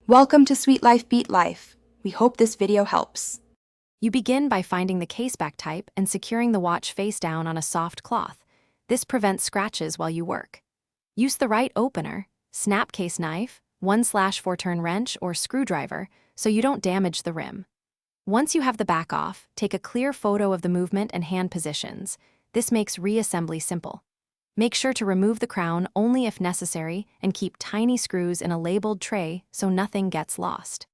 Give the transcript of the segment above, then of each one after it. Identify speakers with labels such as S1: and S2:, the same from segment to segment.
S1: Welcome to Sweet Life Beat Life. We hope this video helps.
S2: You begin by finding the caseback type and securing the watch face down on a soft cloth. This prevents scratches while you work. Use the right opener, snap case knife, 1/4-turn wrench, or screwdriver so you don't damage the rim. Once you have the back off, take a clear photo of the movement and hand positions. This makes reassembly simple. Make sure to remove the crown only if necessary and keep tiny screws in a labeled tray so nothing gets lost.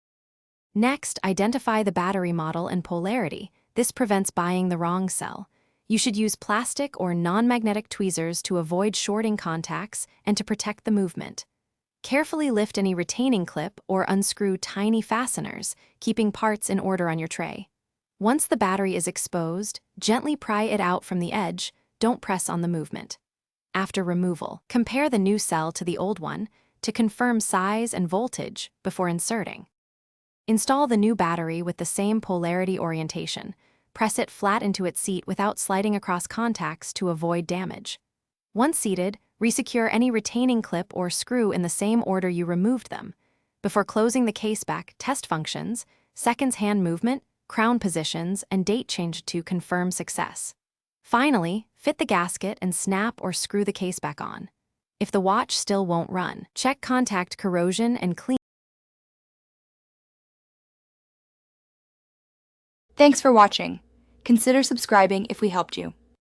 S2: Next, identify the battery model and polarity. This prevents buying the wrong cell. You should use plastic or non-magnetic tweezers to avoid shorting contacts and to protect the movement. Carefully lift any retaining clip or unscrew tiny fasteners, keeping parts in order on your tray. Once the battery is exposed, gently pry it out from the edge. Don't press on the movement. After removal, compare the new cell to the old one to confirm size and voltage before inserting. Install the new battery with the same polarity orientation. Press it flat into its seat without sliding across contacts to avoid damage. Once seated, resecure any retaining clip or screw in the same order you removed them. Before closing the case back, test functions, seconds hand movement, crown positions, and date change to confirm success. Finally, fit the gasket and snap or screw the case back on. If the watch still won't run, check contact corrosion and clean.
S1: Thanks for watching. Consider subscribing if we helped you.